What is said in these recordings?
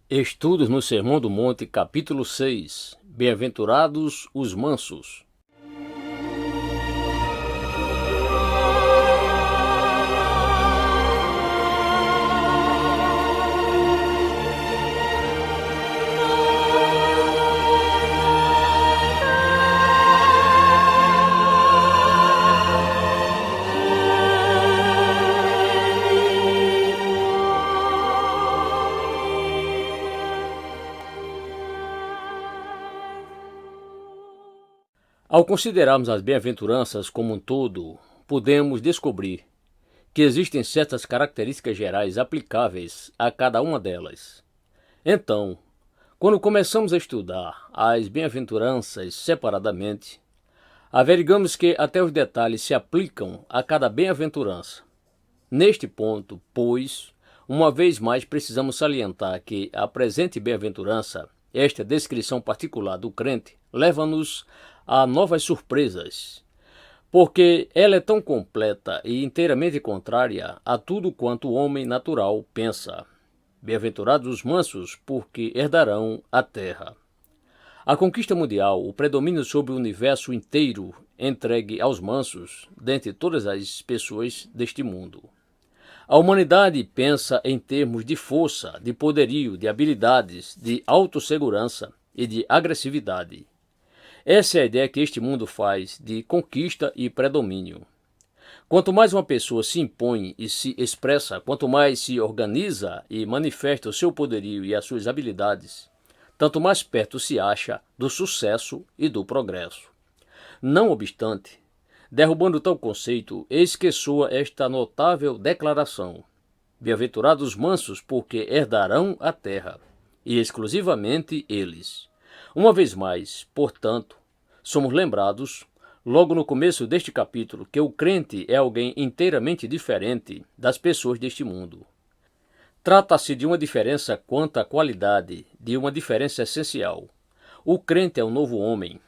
Estudos no Sermão do Monte, capítulo 6. Bem-aventurados os mansos. Ao considerarmos as bem-aventuranças como um todo, podemos descobrir que existem certas características gerais aplicáveis a cada uma delas. Então, quando começamos a estudar as bem-aventuranças separadamente, averigamos que até os detalhes se aplicam a cada bem-aventurança. Neste ponto, pois, uma vez mais precisamos salientar que a presente bem-aventurança, esta descrição particular do crente, leva-nos a novas surpresas, porque ela é tão completa e inteiramente contrária a tudo quanto o homem natural pensa. Bem-aventurados os mansos, porque herdarão a terra. A conquista mundial, o predomínio sobre o universo inteiro entregue aos mansos, dentre todas as pessoas deste mundo. A humanidade pensa em termos de força, de poderio, de habilidades, de autossegurança e de agressividade. Essa é a ideia que este mundo faz de conquista e predomínio. Quanto mais uma pessoa se impõe e se expressa, quanto mais se organiza e manifesta o seu poderio e as suas habilidades, tanto mais perto se acha do sucesso e do progresso. Não obstante, derrubando tal conceito, eis que soa esta notável declaração: Bem-aventurados os mansos, porque herdarão a terra, e exclusivamente eles. Uma vez mais, portanto, somos lembrados, logo no começo deste capítulo, que o crente é alguém inteiramente diferente das pessoas deste mundo. Trata-se de uma diferença quanto à qualidade, de uma diferença essencial. O crente é um novo homem,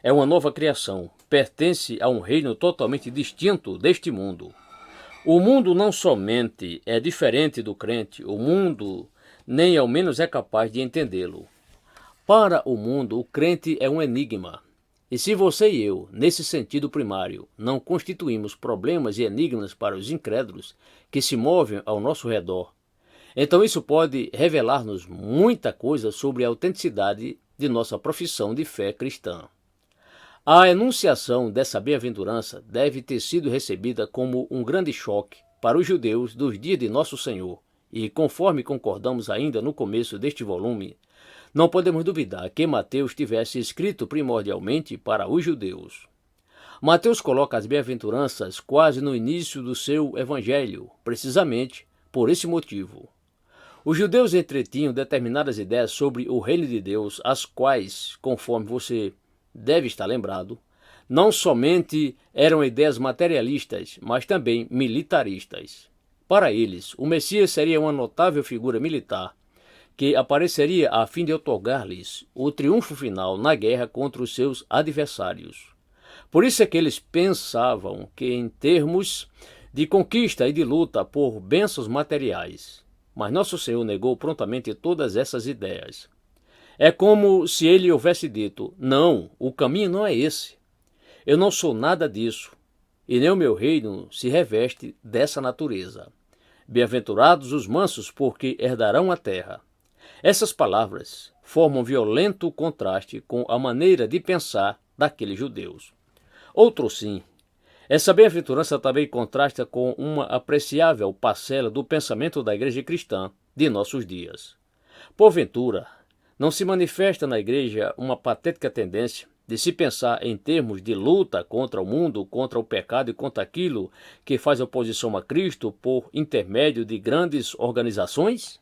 é uma nova criação, pertence a um reino totalmente distinto deste mundo. O mundo não somente é diferente do crente, o mundo nem ao menos é capaz de entendê-lo. Para o mundo, o crente é um enigma. E se você e eu, nesse sentido primário, não constituímos problemas e enigmas para os incrédulos que se movem ao nosso redor, então isso pode revelar-nos muita coisa sobre a autenticidade de nossa profissão de fé cristã. A enunciação dessa bem-aventurança deve ter sido recebida como um grande choque para os judeus dos dias de Nosso Senhor, e conforme concordamos ainda no começo deste volume, não podemos duvidar que Mateus tivesse escrito primordialmente para os judeus. Mateus coloca as bem-aventuranças quase no início do seu evangelho, precisamente por esse motivo. Os judeus entretinham determinadas ideias sobre o reino de Deus, as quais, conforme você deve estar lembrado, não somente eram ideias materialistas, mas também militaristas. Para eles, o Messias seria uma notável figura militar, que apareceria a fim de otorgar-lhes o triunfo final na guerra contra os seus adversários. Por isso é que eles pensavam que em termos de conquista e de luta por bênçãos materiais. Mas Nosso Senhor negou prontamente todas essas ideias. É como se ele houvesse dito: não, o caminho não é esse. Eu não sou nada disso, e nem o meu reino se reveste dessa natureza. Bem-aventurados os mansos, porque herdarão a terra. Essas palavras formam violento contraste com a maneira de pensar daqueles judeus. Outro sim, essa bem-aventurança também contrasta com uma apreciável parcela do pensamento da igreja cristã de nossos dias. Porventura, não se manifesta na igreja uma patética tendência de se pensar em termos de luta contra o mundo, contra o pecado e contra aquilo que faz oposição a Cristo por intermédio de grandes organizações?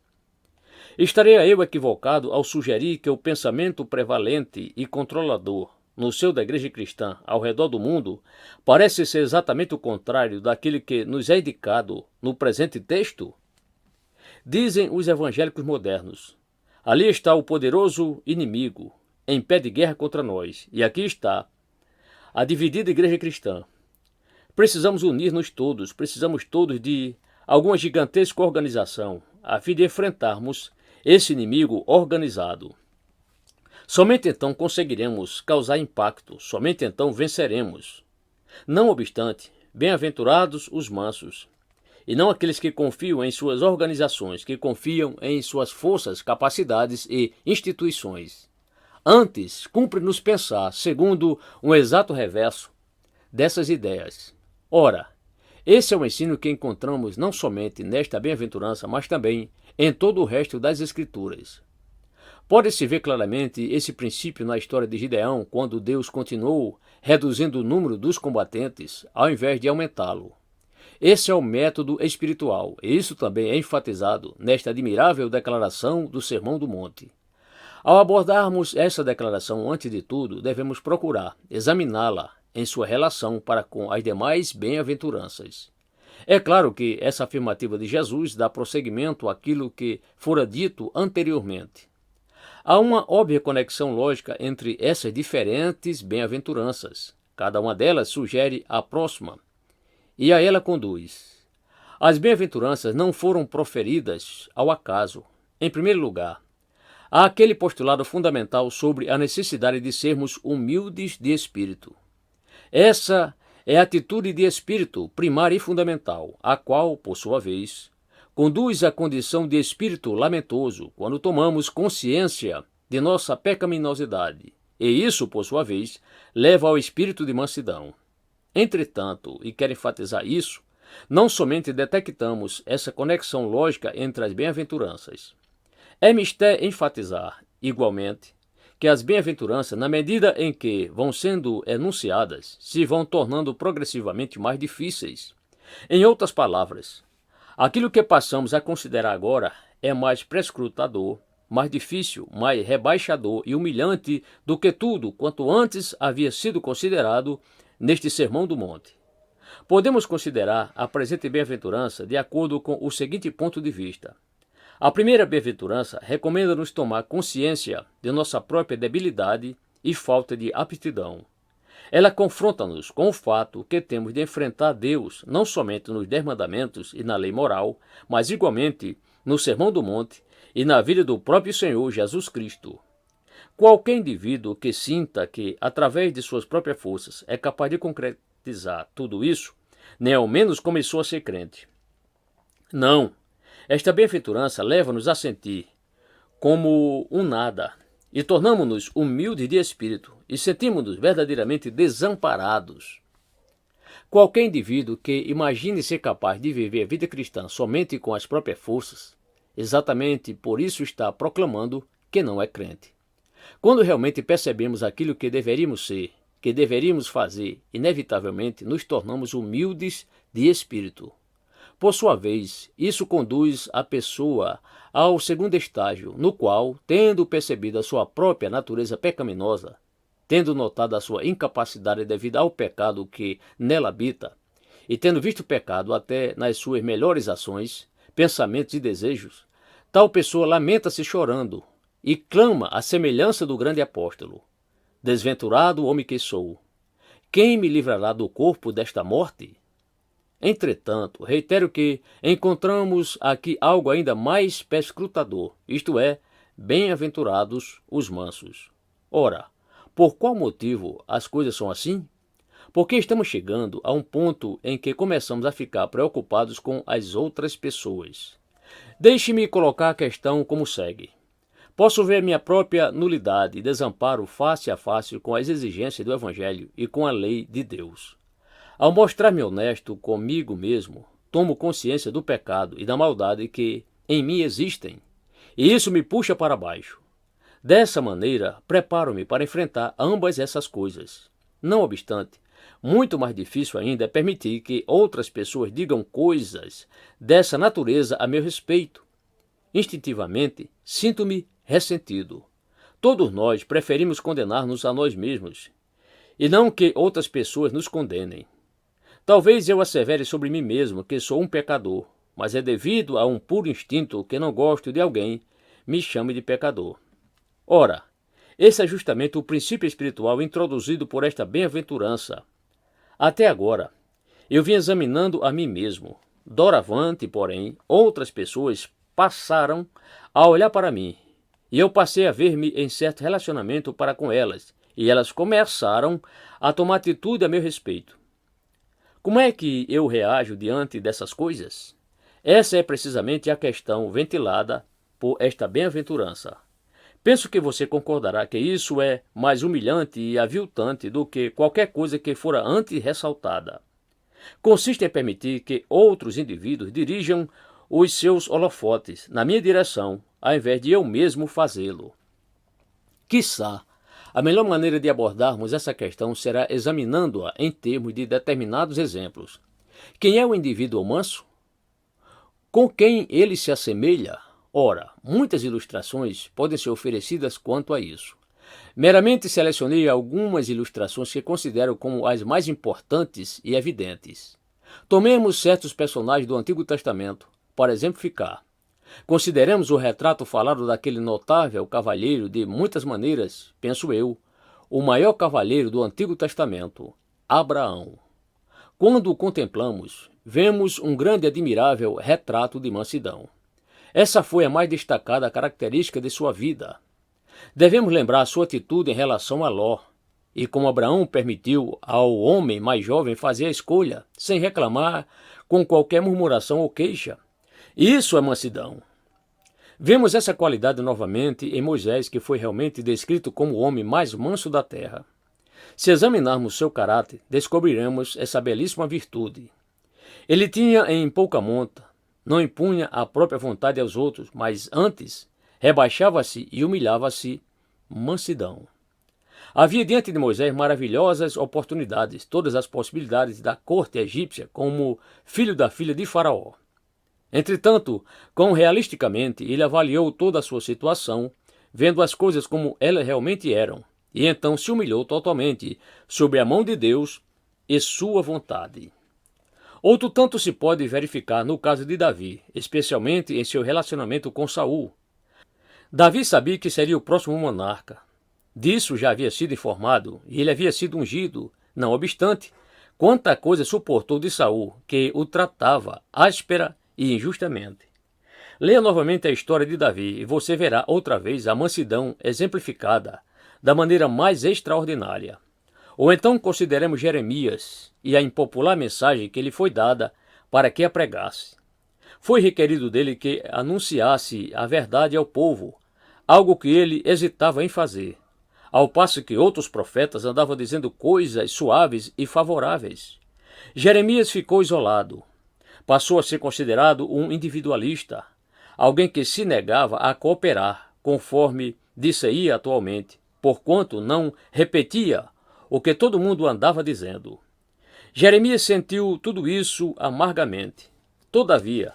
Estaria eu equivocado ao sugerir que o pensamento prevalente e controlador no seio da igreja cristã ao redor do mundo parece ser exatamente o contrário daquilo que nos é indicado no presente texto? Dizem os evangélicos modernos: ali está o poderoso inimigo, em pé de guerra contra nós, e aqui está a dividida igreja cristã. Precisamos unir-nos todos, precisamos todos de alguma gigantesca organização, a fim de enfrentarmos esse inimigo organizado. Somente então conseguiremos causar impacto, somente então venceremos. Não obstante, bem-aventurados os mansos, e não aqueles que confiam em suas organizações, que confiam em suas forças, capacidades e instituições. Antes, cumpre-nos pensar segundo um exato reverso dessas ideias. Ora, esse é o ensino que encontramos não somente nesta bem-aventurança, mas também em todo o resto das Escrituras. Pode-se ver claramente esse princípio na história de Gideão, quando Deus continuou reduzindo o número dos combatentes, ao invés de aumentá-lo. Esse é o método espiritual, e isso também é enfatizado nesta admirável declaração do Sermão do Monte. Ao abordarmos essa declaração, antes de tudo, devemos procurar examiná-la em sua relação para com as demais bem-aventuranças. É claro que essa afirmativa de Jesus dá prosseguimento àquilo que fora dito anteriormente. Há uma óbvia conexão lógica entre essas diferentes bem-aventuranças. Cada uma delas sugere a próxima, e a ela conduz. As bem-aventuranças não foram proferidas ao acaso. Em primeiro lugar, há aquele postulado fundamental sobre a necessidade de sermos humildes de espírito. Essa é a atitude de espírito primária e fundamental, a qual, por sua vez, conduz à condição de espírito lamentoso quando tomamos consciência de nossa pecaminosidade, e isso, por sua vez, leva ao espírito de mansidão. Entretanto, e quero enfatizar isso, não somente detectamos essa conexão lógica entre as bem-aventuranças. É mister enfatizar, igualmente, que as bem-aventuranças, na medida em que vão sendo enunciadas, se vão tornando progressivamente mais difíceis. Em outras palavras, aquilo que passamos a considerar agora é mais prescrutador, mais difícil, mais rebaixador e humilhante do que tudo quanto antes havia sido considerado neste Sermão do Monte. Podemos considerar a presente bem-aventurança de acordo com o seguinte ponto de vista. A primeira bem-aventurança recomenda-nos tomar consciência de nossa própria debilidade e falta de aptidão. Ela confronta-nos com o fato que temos de enfrentar Deus não somente nos 10 mandamentos e na lei moral, mas igualmente no Sermão do Monte e na vida do próprio Senhor Jesus Cristo. Qualquer indivíduo que sinta que, através de suas próprias forças, é capaz de concretizar tudo isso, nem ao menos começou a ser crente. Não. Esta bem-aventurança leva-nos a sentir como um nada, e tornamo-nos humildes de espírito, e sentimos-nos verdadeiramente desamparados. Qualquer indivíduo que imagine ser capaz de viver a vida cristã somente com as próprias forças, exatamente por isso está proclamando que não é crente. Quando realmente percebemos aquilo que deveríamos ser, que deveríamos fazer, inevitavelmente nos tornamos humildes de espírito. Por sua vez, isso conduz a pessoa ao segundo estágio, no qual, tendo percebido a sua própria natureza pecaminosa, tendo notado a sua incapacidade devido ao pecado que nela habita, e tendo visto o pecado até nas suas melhores ações, pensamentos e desejos, tal pessoa lamenta-se chorando e clama à semelhança do grande apóstolo: Desventurado homem que sou, quem me livrará do corpo desta morte? Entretanto, reitero que encontramos aqui algo ainda mais perscrutador, isto é, bem-aventurados os mansos. Ora, por qual motivo as coisas são assim? Porque estamos chegando a um ponto em que começamos a ficar preocupados com as outras pessoas. Deixe-me colocar a questão como segue. Posso ver minha própria nulidade e desamparo face a face com as exigências do Evangelho e com a lei de Deus. Ao mostrar-me honesto comigo mesmo, tomo consciência do pecado e da maldade que em mim existem, e isso me puxa para baixo. Dessa maneira, preparo-me para enfrentar ambas essas coisas. Não obstante, muito mais difícil ainda é permitir que outras pessoas digam coisas dessa natureza a meu respeito. Instintivamente, sinto-me ressentido. Todos nós preferimos condenar-nos a nós mesmos, e não que outras pessoas nos condenem. Talvez eu assevere sobre mim mesmo que sou um pecador, mas é devido a um puro instinto que não gosto de alguém me chame de pecador. Ora, esse é justamente o princípio espiritual introduzido por esta bem-aventurança. Até agora, eu vim examinando a mim mesmo. Doravante, porém, outras pessoas passaram a olhar para mim, e eu passei a ver-me em certo relacionamento para com elas, e elas começaram a tomar atitude a meu respeito. Como é que eu reajo diante dessas coisas? Essa é precisamente a questão ventilada por esta bem-aventurança. Penso que você concordará que isso é mais humilhante e aviltante do que qualquer coisa que fora antes ressaltada. Consiste em permitir que outros indivíduos dirijam os seus holofotes na minha direção, ao invés de eu mesmo fazê-lo. Quiçá, a melhor maneira de abordarmos essa questão será examinando-a em termos de determinados exemplos. Quem é o indivíduo manso? Com quem ele se assemelha? Ora, muitas ilustrações podem ser oferecidas quanto a isso. Meramente selecionei algumas ilustrações que considero como as mais importantes e evidentes. Tomemos certos personagens do Antigo Testamento, para exemplificar. Consideremos o retrato falado daquele notável cavalheiro de muitas maneiras, penso eu, o maior cavalheiro do Antigo Testamento, Abraão. Quando o contemplamos, vemos um grande e admirável retrato de mansidão. Essa foi a mais destacada característica de sua vida. Devemos lembrar sua atitude em relação a Ló, e como Abraão permitiu ao homem mais jovem fazer a escolha, sem reclamar, com qualquer murmuração ou queixa. Isso é mansidão. Vemos essa qualidade novamente em Moisés, que foi realmente descrito como o homem mais manso da terra. Se examinarmos seu caráter, descobriremos essa belíssima virtude. Ele tinha em pouca monta, não impunha a própria vontade aos outros, mas antes rebaixava-se e humilhava-se, mansidão. Havia diante de Moisés maravilhosas oportunidades, todas as possibilidades da corte egípcia como filho da filha de Faraó. Entretanto, quão realisticamente ele avaliou toda a sua situação, vendo as coisas como elas realmente eram, e então se humilhou totalmente sob a mão de Deus e sua vontade. Outro tanto se pode verificar no caso de Davi, especialmente em seu relacionamento com Saul. Davi sabia que seria o próximo monarca. Disso já havia sido informado e ele havia sido ungido. Não obstante, quanta coisa suportou de Saul, que o tratava áspera e injustamente. Leia novamente a história de Davi e você verá outra vez a mansidão exemplificada da maneira mais extraordinária. Ou então consideremos Jeremias e a impopular mensagem que lhe foi dada para que a pregasse. Foi requerido dele que anunciasse a verdade ao povo, algo que ele hesitava em fazer, ao passo que outros profetas andavam dizendo coisas suaves e favoráveis. Jeremias ficou isolado. Passou a ser considerado um individualista, alguém que se negava a cooperar, conforme disse atualmente, porquanto não repetia o que todo mundo andava dizendo. Jeremias sentiu tudo isso amargamente. Todavia,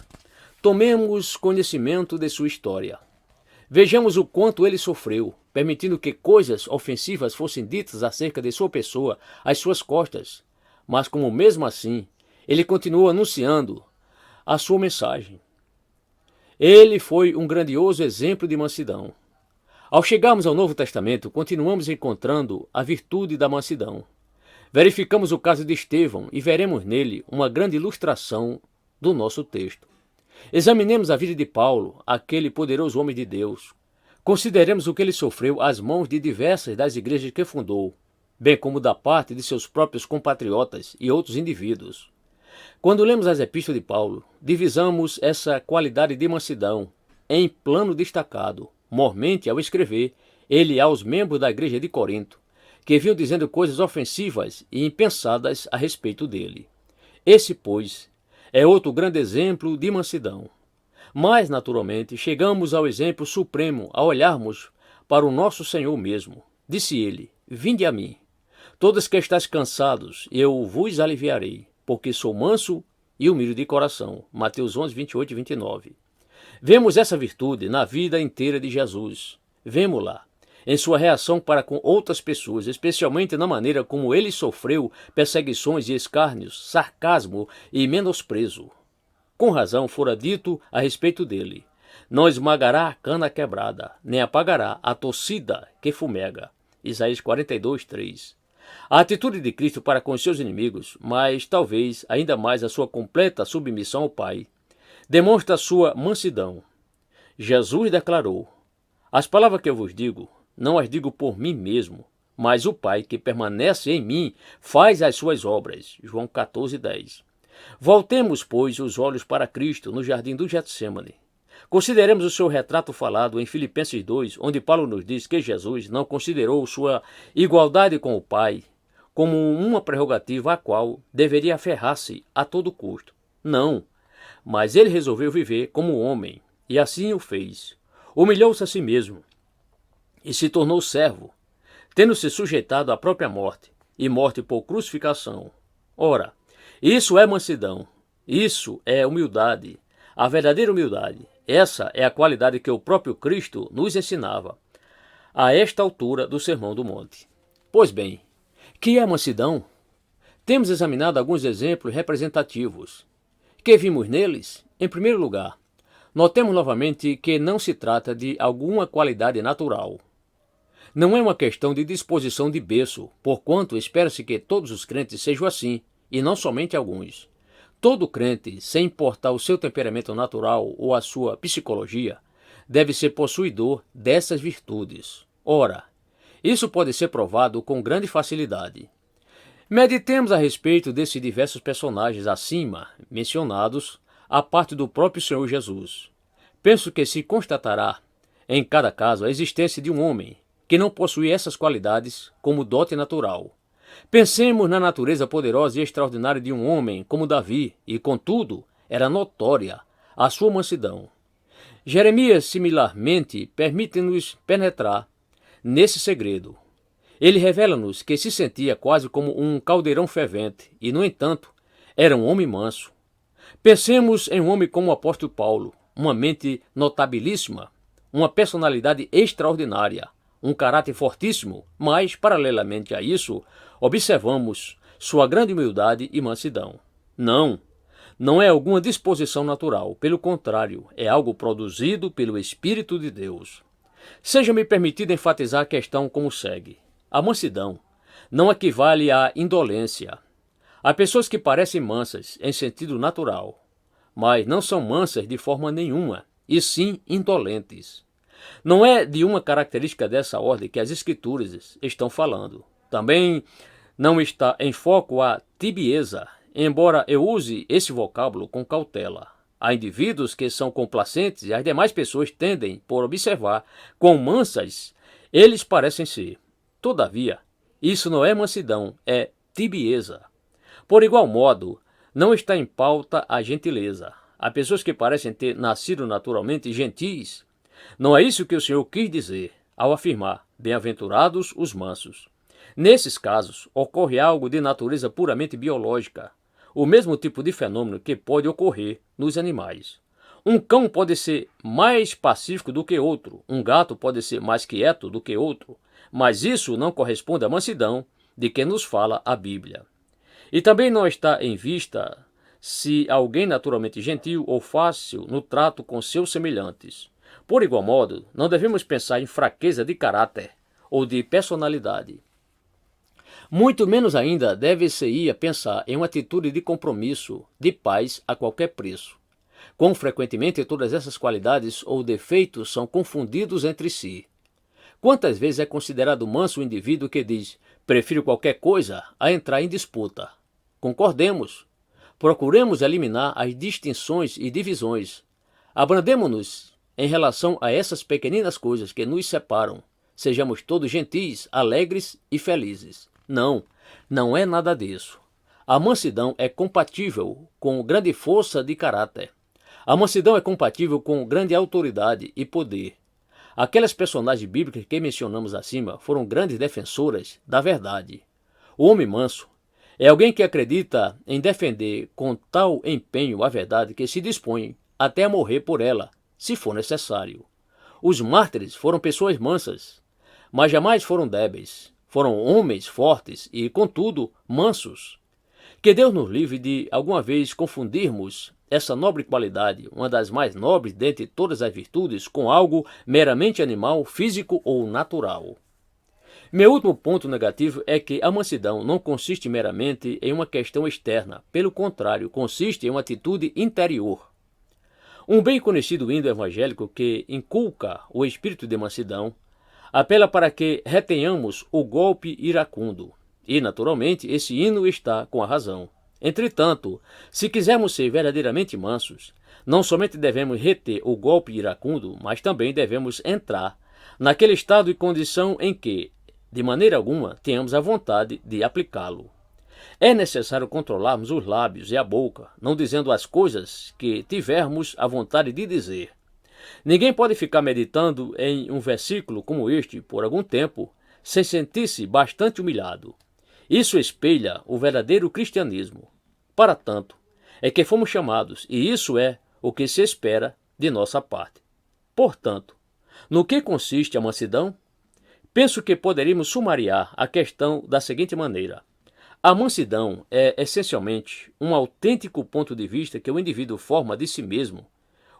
tomemos conhecimento de sua história. Vejamos o quanto ele sofreu, permitindo que coisas ofensivas fossem ditas acerca de sua pessoa às suas costas, mas como mesmo assim, ele continuou anunciando a sua mensagem. Ele foi um grandioso exemplo de mansidão. Ao chegarmos ao Novo Testamento, continuamos encontrando a virtude da mansidão. Verificamos o caso de Estevão e veremos nele uma grande ilustração do nosso texto. Examinemos a vida de Paulo, aquele poderoso homem de Deus. Consideremos o que ele sofreu às mãos de diversas das igrejas que fundou, bem como da parte de seus próprios compatriotas e outros indivíduos. Quando lemos as epístolas de Paulo, divisamos essa qualidade de mansidão em plano destacado. Mormente, ao escrever, ele aos membros da igreja de Corinto, que vinham dizendo coisas ofensivas e impensadas a respeito dele. Esse, pois, é outro grande exemplo de mansidão. Mas, naturalmente, chegamos ao exemplo supremo ao olharmos para o nosso Senhor mesmo. Disse ele: vinde a mim, todos que estáis cansados, e eu vos aliviarei, porque sou manso e humilde de coração. Mateus 11, 28 e 29. Vemos essa virtude na vida inteira de Jesus. Vemo-la em sua reação para com outras pessoas, especialmente na maneira como ele sofreu perseguições e escárnios, sarcasmo e menosprezo. Com razão fora dito a respeito dele: não esmagará a cana quebrada, nem apagará a torcida que fumega. Isaías 42, 3. A atitude de Cristo para com seus inimigos, mas talvez ainda mais a sua completa submissão ao Pai, demonstra sua mansidão. Jesus declarou: As palavras que eu vos digo, não as digo por mim mesmo, mas o Pai que permanece em mim faz as suas obras. João 14:10. Voltemos, pois, os olhos para Cristo no jardim do Getsêmani. Consideremos o seu retrato falado em Filipenses 2, onde Paulo nos diz que Jesus não considerou sua igualdade com o Pai como uma prerrogativa à qual deveria aferrar-se a todo custo. Não, mas ele resolveu viver como homem, e assim o fez. Humilhou-se a si mesmo e se tornou servo, tendo se sujeitado à própria morte, e morte por crucificação. Ora, isso é mansidão, isso é humildade, a verdadeira humildade. Essa é a qualidade que o próprio Cristo nos ensinava a esta altura do Sermão do Monte. Pois bem, que é a mansidão? Temos examinado alguns exemplos representativos. Que vimos neles? Em primeiro lugar, notemos novamente que não se trata de alguma qualidade natural. Não é uma questão de disposição de berço, porquanto espera-se que todos os crentes sejam assim, e não somente alguns. Todo crente, sem importar o seu temperamento natural ou a sua psicologia, deve ser possuidor dessas virtudes. Ora, isso pode ser provado com grande facilidade. Meditemos a respeito desses diversos personagens acima mencionados, a parte do próprio Senhor Jesus. Penso que se constatará, em cada caso, a existência de um homem que não possui essas qualidades como dote natural. Pensemos na natureza poderosa e extraordinária de um homem como Davi, e, contudo, era notória a sua mansidão. Jeremias, similarmente, permite-nos penetrar nesse segredo. Ele revela-nos que se sentia quase como um caldeirão fervente e, no entanto, era um homem manso. Pensemos em um homem como o apóstolo Paulo, uma mente notabilíssima, uma personalidade extraordinária, um caráter fortíssimo, mas, paralelamente a isso, observamos sua grande humildade e mansidão. Não é alguma disposição natural, pelo contrário, é algo produzido pelo Espírito de Deus. Seja-me permitido enfatizar a questão como segue. A mansidão não equivale à indolência. Há pessoas que parecem mansas em sentido natural, mas não são mansas de forma nenhuma, e sim indolentes. Não é de uma característica dessa ordem que as Escrituras estão falando. Também não está em foco a tibieza, embora eu use esse vocábulo com cautela. Há indivíduos que são complacentes e as demais pessoas tendem, por observar quão mansas eles parecem ser. Todavia, isso não é mansidão, é tibieza. Por igual modo, não está em pauta a gentileza. Há pessoas que parecem ter nascido naturalmente gentis. Não é isso que o Senhor quis dizer ao afirmar: bem-aventurados os mansos. Nesses casos, ocorre algo de natureza puramente biológica, o mesmo tipo de fenômeno que pode ocorrer nos animais. Um cão pode ser mais pacífico do que outro, um gato pode ser mais quieto do que outro, mas isso não corresponde à mansidão de que nos fala a Bíblia. E também não está em vista se alguém naturalmente gentil ou fácil no trato com seus semelhantes. Por igual modo, não devemos pensar em fraqueza de caráter ou de personalidade. Muito menos ainda deve-se pensar em uma atitude de compromisso, de paz a qualquer preço. Quão frequentemente todas essas qualidades ou defeitos são confundidos entre si. Quantas vezes é considerado manso o indivíduo que diz: prefiro qualquer coisa a entrar em disputa? Concordemos. Procuremos eliminar as distinções e divisões. Abrandemo-nos em relação a essas pequeninas coisas que nos separam. Sejamos todos gentis, alegres e felizes. Não é nada disso. A mansidão é compatível com grande força de caráter. A mansidão é compatível com grande autoridade e poder. Aquelas personagens bíblicas que mencionamos acima foram grandes defensoras da verdade. O homem manso é alguém que acredita em defender com tal empenho a verdade que se dispõe até a morrer por ela, se for necessário. Os mártires foram pessoas mansas, mas jamais foram débeis. Foram homens fortes e, contudo, mansos. Que Deus nos livre de alguma vez confundirmos essa nobre qualidade, uma das mais nobres dentre todas as virtudes, com algo meramente animal, físico ou natural. Meu último ponto negativo é que a mansidão não consiste meramente em uma questão externa. Pelo contrário, consiste em uma atitude interior. Um bem conhecido hino evangélico que inculca o espírito de mansidão apela para que retenhamos o golpe iracundo. E, naturalmente, esse hino está com a razão. Entretanto, se quisermos ser verdadeiramente mansos, não somente devemos reter o golpe iracundo, mas também devemos entrar naquele estado e condição em que, de maneira alguma, tenhamos a vontade de aplicá-lo. É necessário controlarmos os lábios e a boca, não dizendo as coisas que tivermos a vontade de dizer. Ninguém pode ficar meditando em um versículo como este por algum tempo, sem sentir-se bastante humilhado. Isso espelha o verdadeiro cristianismo. Para tanto, é que fomos chamados, e isso é o que se espera de nossa parte. Portanto, no que consiste a mansidão? Penso que poderíamos sumariar a questão da seguinte maneira. A mansidão é, essencialmente, um autêntico ponto de vista que o indivíduo forma de si mesmo,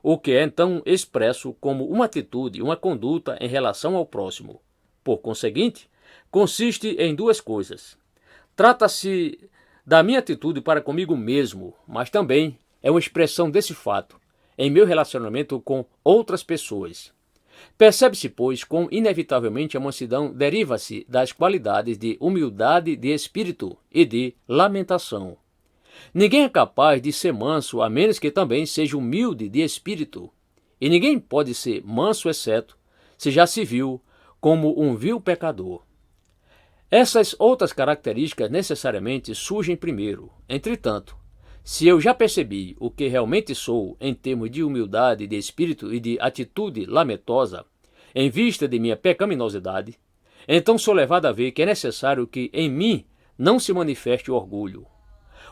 o que é então expresso como uma atitude, uma conduta em relação ao próximo. Por conseguinte, consiste em duas coisas. Trata-se da minha atitude para comigo mesmo, mas também é uma expressão desse fato em meu relacionamento com outras pessoas. Percebe-se, pois, como inevitavelmente a mansidão deriva-se das qualidades de humildade de espírito e de lamentação. Ninguém é capaz de ser manso a menos que também seja humilde de espírito. E ninguém pode ser manso exceto se já se viu como um vil pecador. Essas outras características necessariamente surgem primeiro. Entretanto, se eu já percebi o que realmente sou em termos de humildade de espírito e de atitude lamentosa, em vista de minha pecaminosidade, então sou levado a ver que é necessário que em mim não se manifeste o orgulho.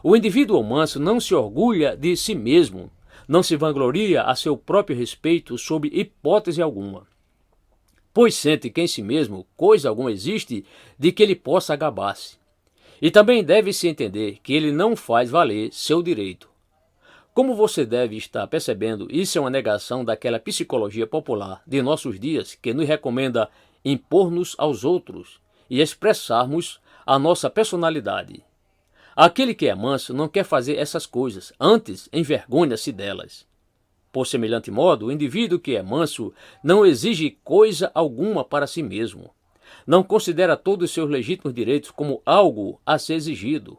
O indivíduo manso não se orgulha de si mesmo, não se vangloria a seu próprio respeito sob hipótese alguma, pois sente que em si mesmo coisa alguma existe de que ele possa gabar-se. E também deve-se entender que ele não faz valer seu direito. Como você deve estar percebendo, isso é uma negação daquela psicologia popular de nossos dias que nos recomenda impor-nos aos outros e expressarmos a nossa personalidade. Aquele que é manso não quer fazer essas coisas, antes envergonha-se delas. Por semelhante modo, o indivíduo que é manso não exige coisa alguma para si mesmo. Não considera todos os seus legítimos direitos como algo a ser exigido.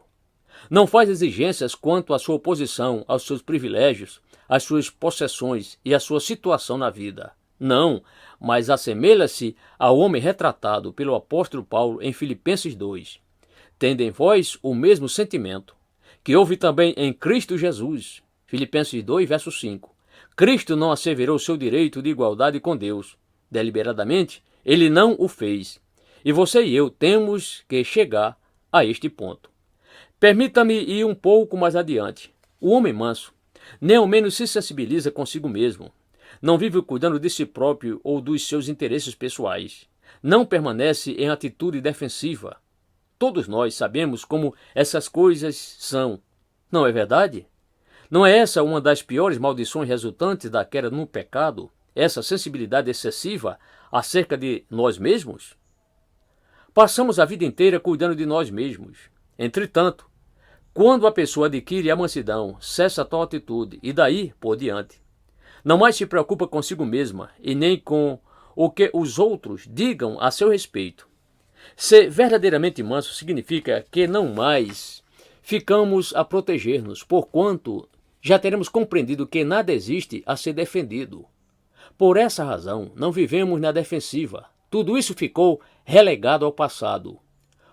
Não faz exigências quanto à sua posição, aos seus privilégios, às suas possessões e à sua situação na vida. Não, mas assemelha-se ao homem retratado pelo apóstolo Paulo em Filipenses 2. Tendo em vós o mesmo sentimento, que houve também em Cristo Jesus. Filipenses 2, verso 5. Cristo não asseverou seu direito de igualdade com Deus. Deliberadamente, ele não o fez. E você e eu temos que chegar a este ponto. Permita-me ir um pouco mais adiante. O homem manso nem ao menos se sensibiliza consigo mesmo. Não vive cuidando de si próprio ou dos seus interesses pessoais. Não permanece em atitude defensiva. Todos nós sabemos como essas coisas são. Não é verdade? Não é essa uma das piores maldições resultantes da queda no pecado? Essa sensibilidade excessiva acerca de nós mesmos? Passamos a vida inteira cuidando de nós mesmos. Entretanto, quando a pessoa adquire a mansidão, cessa tal atitude e daí por diante. Não mais se preocupa consigo mesma e nem com o que os outros digam a seu respeito. Ser verdadeiramente manso significa que não mais ficamos a proteger-nos, porquanto já teremos compreendido que nada existe a ser defendido. Por essa razão, não vivemos na defensiva. Tudo isso ficou relegado ao passado.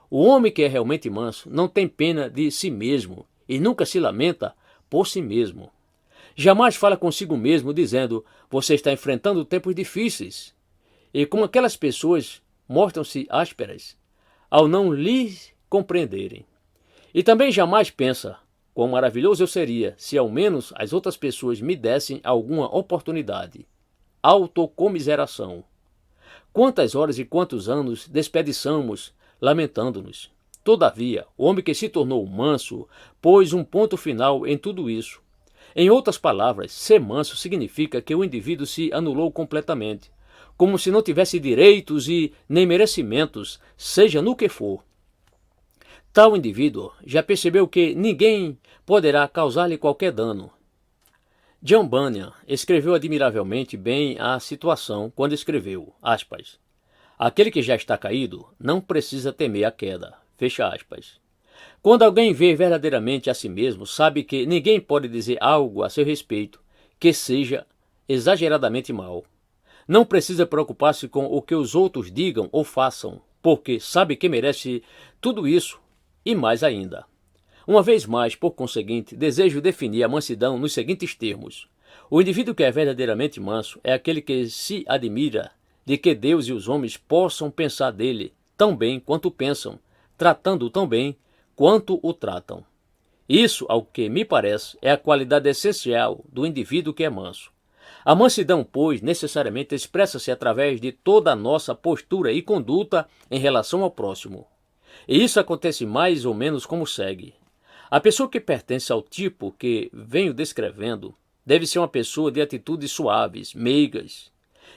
O homem que é realmente manso não tem pena de si mesmo e nunca se lamenta por si mesmo. Jamais fala consigo mesmo dizendo, você está enfrentando tempos difíceis. E como aquelas pessoas mostram-se ásperas ao não lhe compreenderem. E também jamais pensa, quão maravilhoso eu seria se ao menos as outras pessoas me dessem alguma oportunidade. Autocomiseração. Quantas horas e quantos anos desperdiçamos lamentando-nos. Todavia, o homem que se tornou manso pôs um ponto final em tudo isso. Em outras palavras, ser manso significa que o indivíduo se anulou completamente, como se não tivesse direitos e nem merecimentos, seja no que for. Tal indivíduo já percebeu que ninguém poderá causar-lhe qualquer dano. John Bunyan escreveu admiravelmente bem a situação quando escreveu, aspas, aquele que já está caído não precisa temer a queda, fecha aspas. Quando alguém vê verdadeiramente a si mesmo, sabe que ninguém pode dizer algo a seu respeito que seja exageradamente mal. Não precisa preocupar-se com o que os outros digam ou façam, porque sabe que merece tudo isso e mais ainda. Uma vez mais, por conseguinte, desejo definir a mansidão nos seguintes termos. O indivíduo que é verdadeiramente manso é aquele que se admira de que Deus e os homens possam pensar dele tão bem quanto pensam, tratando-o tão bem quanto o tratam. Isso, ao que me parece, é a qualidade essencial do indivíduo que é manso. A mansidão, pois, necessariamente expressa-se através de toda a nossa postura e conduta em relação ao próximo. E isso acontece mais ou menos como segue. A pessoa que pertence ao tipo que venho descrevendo deve ser uma pessoa de atitudes suaves, meigas.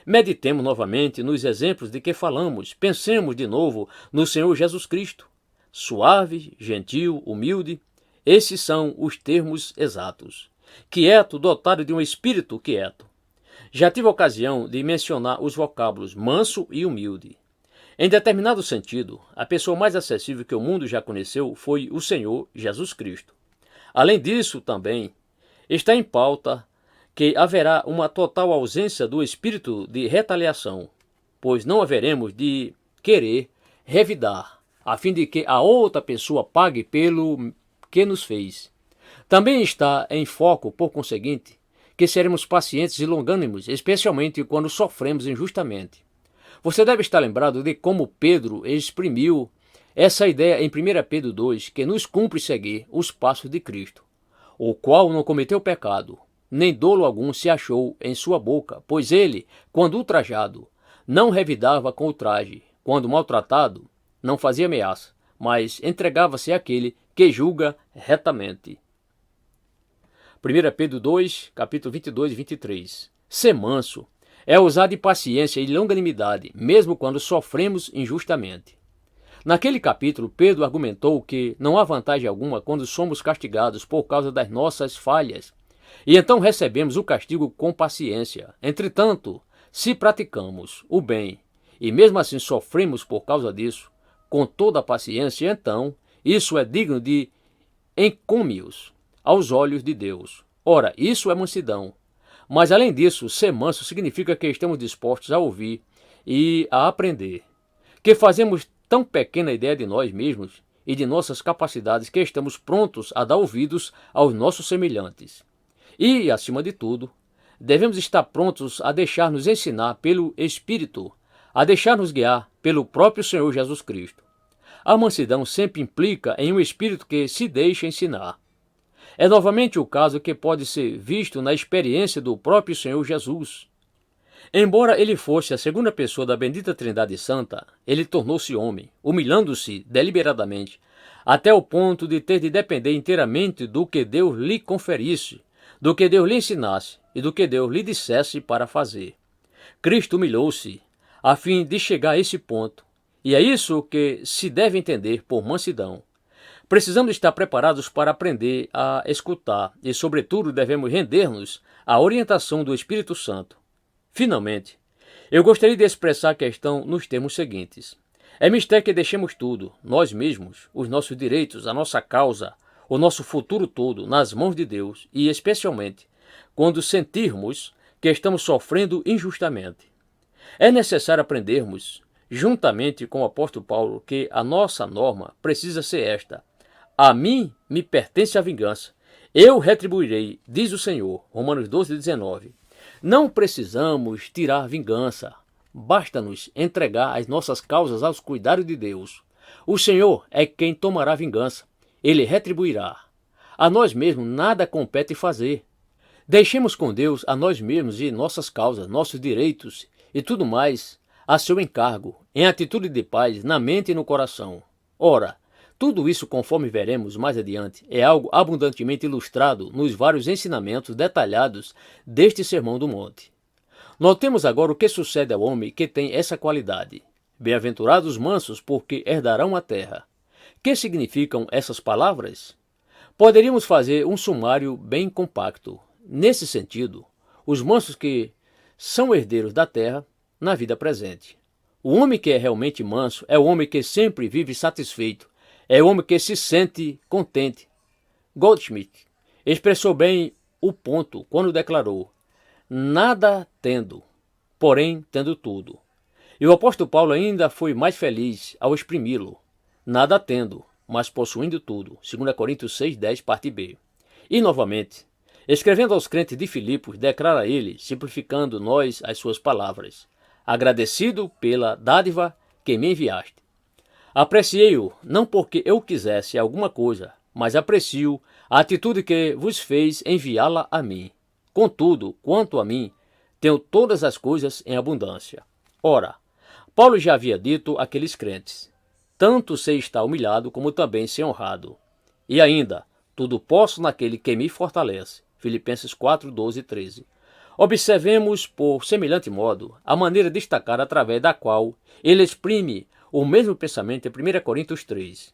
Meditemos novamente nos exemplos de que falamos, pensemos de novo no Senhor Jesus Cristo. Suave, gentil, humilde, esses são os termos exatos. Quieto, dotado de um espírito quieto. Já tive a ocasião de mencionar os vocábulos manso e humilde. Em determinado sentido, a pessoa mais acessível que o mundo já conheceu foi o Senhor Jesus Cristo. Além disso, também, está em pauta que haverá uma total ausência do espírito de retaliação, pois não haveremos de querer revidar, a fim de que a outra pessoa pague pelo que nos fez. Também está em foco, por conseguinte, que seremos pacientes e longânimos, especialmente quando sofremos injustamente. Você deve estar lembrado de como Pedro exprimiu essa ideia em 1 Pedro 2, que nos cumpre seguir os passos de Cristo, o qual não cometeu pecado, nem dolo algum se achou em sua boca, pois ele, quando ultrajado, não revidava com ultraje, quando maltratado, não fazia ameaça, mas entregava-se àquele que julga retamente. 1 Pedro 2, capítulo 22 e 23. Ser manso é usar de paciência e longanimidade, mesmo quando sofremos injustamente. Naquele capítulo, Pedro argumentou que não há vantagem alguma quando somos castigados por causa das nossas falhas, e então recebemos o castigo com paciência. Entretanto, se praticamos o bem e mesmo assim sofremos por causa disso, com toda a paciência, então isso é digno de encômios aos olhos de Deus. Ora, isso é mansidão. Mas além disso, ser manso significa que estamos dispostos a ouvir e a aprender, que fazemos tão pequena ideia de nós mesmos e de nossas capacidades que estamos prontos a dar ouvidos aos nossos semelhantes. E, acima de tudo, devemos estar prontos a deixar-nos ensinar pelo Espírito, a deixar-nos guiar pelo próprio Senhor Jesus Cristo. A mansidão sempre implica em um espírito que se deixa ensinar. É novamente o caso que pode ser visto na experiência do próprio Senhor Jesus. Embora ele fosse a segunda pessoa da bendita Trindade Santa, ele tornou-se homem, humilhando-se deliberadamente, até o ponto de ter de depender inteiramente do que Deus lhe conferisse, do que Deus lhe ensinasse e do que Deus lhe dissesse para fazer. Cristo humilhou-se a fim de chegar a esse ponto, e é isso que se deve entender por mansidão. Precisamos estar preparados para aprender a escutar e, sobretudo, devemos render-nos à orientação do Espírito Santo. Finalmente, eu gostaria de expressar a questão nos termos seguintes. É mistério que deixemos tudo, nós mesmos, os nossos direitos, a nossa causa, o nosso futuro todo, nas mãos de Deus e, especialmente, quando sentirmos que estamos sofrendo injustamente. É necessário aprendermos, juntamente com o apóstolo Paulo, que a nossa norma precisa ser esta: a mim me pertence a vingança, eu retribuirei, diz o Senhor. Romanos 12, 19. Não precisamos tirar vingança, basta-nos entregar as nossas causas aos cuidados de Deus. O Senhor é quem tomará vingança, ele retribuirá. A nós mesmos nada compete fazer. Deixemos com Deus a nós mesmos e nossas causas, nossos direitos e tudo mais a seu encargo, em atitude de paz, na mente e no coração. Ora, tudo isso, conforme veremos mais adiante, é algo abundantemente ilustrado nos vários ensinamentos detalhados deste Sermão do Monte. Notemos agora o que sucede ao homem que tem essa qualidade. Bem-aventurados os mansos, porque herdarão a terra. Que significam essas palavras? Poderíamos fazer um sumário bem compacto. nesse sentido, os mansos que são herdeiros da terra na vida presente. O homem que é realmente manso é o homem que sempre vive satisfeito, é o homem que se sente contente. Goldschmidt expressou bem o ponto quando declarou: nada tendo, porém tendo tudo. E o apóstolo Paulo ainda foi mais feliz ao exprimi-lo: nada tendo, mas possuindo tudo. 2 Coríntios 6:10, parte B. E novamente, escrevendo aos crentes de Filipos, declara ele, simplificando nós as suas palavras: agradecido pela dádiva que me enviaste. Apreciei-o não porque eu quisesse alguma coisa, mas aprecio a atitude que vos fez enviá-la a mim. Contudo, quanto a mim, tenho todas as coisas em abundância. Ora, Paulo já havia dito àqueles crentes: tanto sei estar humilhado como também ser honrado. E ainda, tudo posso naquele que me fortalece. Filipenses 4, 12 e 13. Observemos, por semelhante modo, a maneira destacada através da qual ele exprime o mesmo pensamento em 1 Coríntios 3.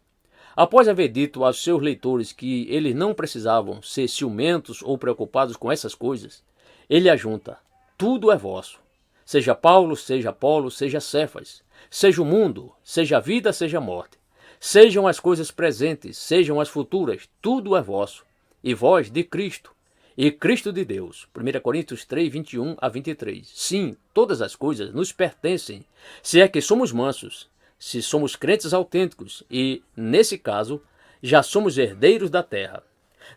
Após haver dito aos seus leitores que eles não precisavam ser ciumentos ou preocupados com essas coisas, ele ajunta: tudo é vosso. Seja Paulo, seja Apolo, seja Cefas, seja o mundo, seja a vida, seja a morte. Sejam as coisas presentes, sejam as futuras, tudo é vosso. E vós de Cristo, e Cristo de Deus. 1 Coríntios 3, 21 a 23. Sim, todas as coisas nos pertencem, se é que somos mansos, se somos crentes autênticos e, nesse caso, já somos herdeiros da terra.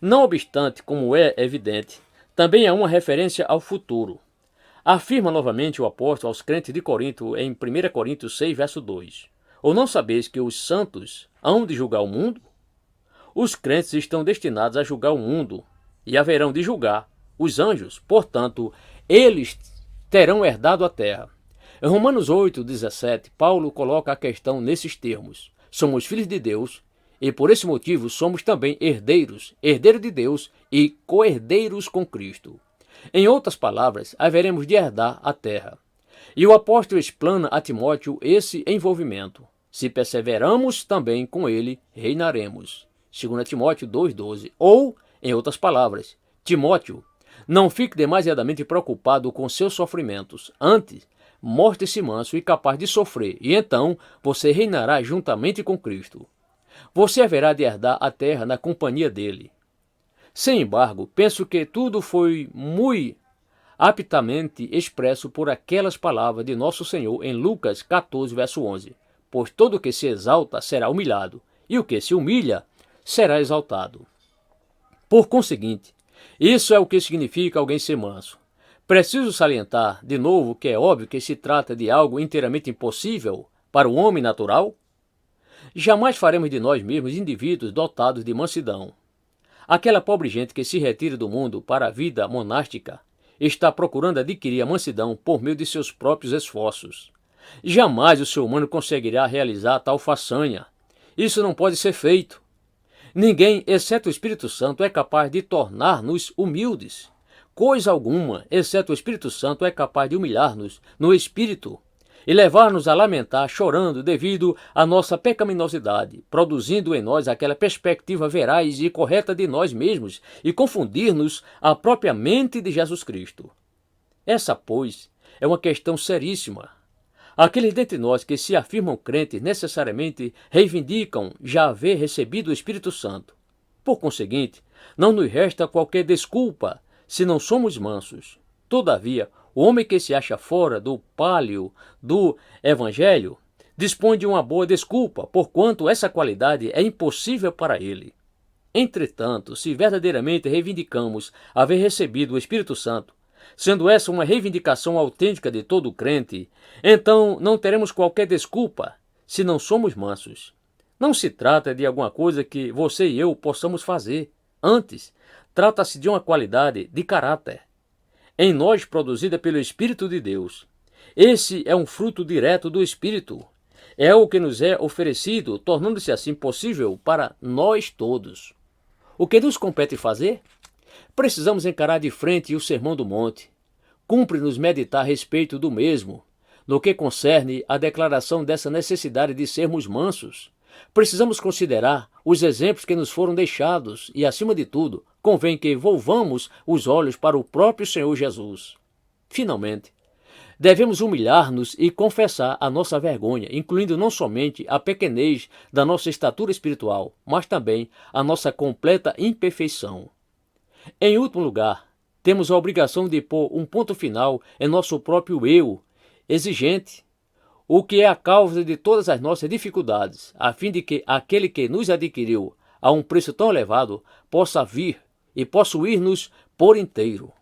Não obstante, como é evidente, também há uma referência ao futuro. Afirma novamente o apóstolo aos crentes de Corinto em 1 Coríntios 6, verso 2. Ou não sabeis que os santos hão de julgar o mundo? Os crentes estão destinados a julgar o mundo e haverão de julgar os anjos, portanto, eles terão herdado a terra. Em Romanos 8, 17, Paulo coloca a questão nesses termos: somos filhos de Deus e por esse motivo somos também herdeiros, herdeiros de Deus e co-herdeiros com Cristo. Em outras palavras, haveremos de herdar a terra. E o apóstolo explana a Timóteo esse envolvimento: se perseveramos, também com ele reinaremos. 2 Timóteo 2,12. Ou, em outras palavras, Timóteo, não fique demasiadamente preocupado com seus sofrimentos. Antes, mostre-se manso e capaz de sofrer, e então você reinará juntamente com Cristo. Você haverá de herdar a terra na companhia dele. Sem embargo, penso que tudo foi muito aptamente expresso por aquelas palavras de nosso Senhor em Lucas 14, verso 11. Pois todo o que se exalta será humilhado, e o que se humilha será exaltado. Por conseguinte, isso é o que significa alguém ser manso. Preciso salientar, de novo, que é óbvio que se trata de algo inteiramente impossível para o homem natural. Jamais faremos de nós mesmos indivíduos dotados de mansidão. Aquela pobre gente que se retira do mundo para a vida monástica está procurando adquirir a mansidão por meio de seus próprios esforços. Jamais o ser humano conseguirá realizar tal façanha. Isso não pode ser feito. Ninguém, exceto o Espírito Santo, é capaz de tornar-nos humildes. Coisa alguma, exceto o Espírito Santo, é capaz de humilhar-nos no espírito e levar-nos a lamentar chorando devido à nossa pecaminosidade, produzindo em nós aquela perspectiva veraz e correta de nós mesmos e confundir-nos a própria mente de Jesus Cristo. Essa, pois, é uma questão seríssima. Aqueles dentre nós que se afirmam crentes necessariamente reivindicam já haver recebido o Espírito Santo. Por conseguinte, não nos resta qualquer desculpa se não somos mansos. Todavia, o homem que se acha fora do pálio do Evangelho dispõe de uma boa desculpa, porquanto essa qualidade é impossível para ele. Entretanto, se verdadeiramente reivindicamos haver recebido o Espírito Santo, sendo essa uma reivindicação autêntica de todo crente, então não teremos qualquer desculpa se não somos mansos. Não se trata de alguma coisa que você e eu possamos fazer. Antes, trata-se de uma qualidade de caráter em nós produzida pelo Espírito de Deus. Esse é um fruto direto do Espírito. É o que nos é oferecido, tornando-se assim possível para nós todos. O que nos compete fazer? Precisamos encarar de frente o Sermão do Monte. Cumpre-nos meditar a respeito do mesmo, no que concerne a declaração dessa necessidade de sermos mansos. Precisamos considerar os exemplos que nos foram deixados e, acima de tudo, convém que volvamos os olhos para o próprio Senhor Jesus. Finalmente, devemos humilhar-nos e confessar a nossa vergonha, incluindo não somente a pequenez da nossa estatura espiritual, mas também a nossa completa imperfeição. Em último lugar, temos a obrigação de pôr um ponto final em nosso próprio eu, exigente, o que é a causa de todas as nossas dificuldades, a fim de que aquele que nos adquiriu a um preço tão elevado possa vir e possuir-nos por inteiro.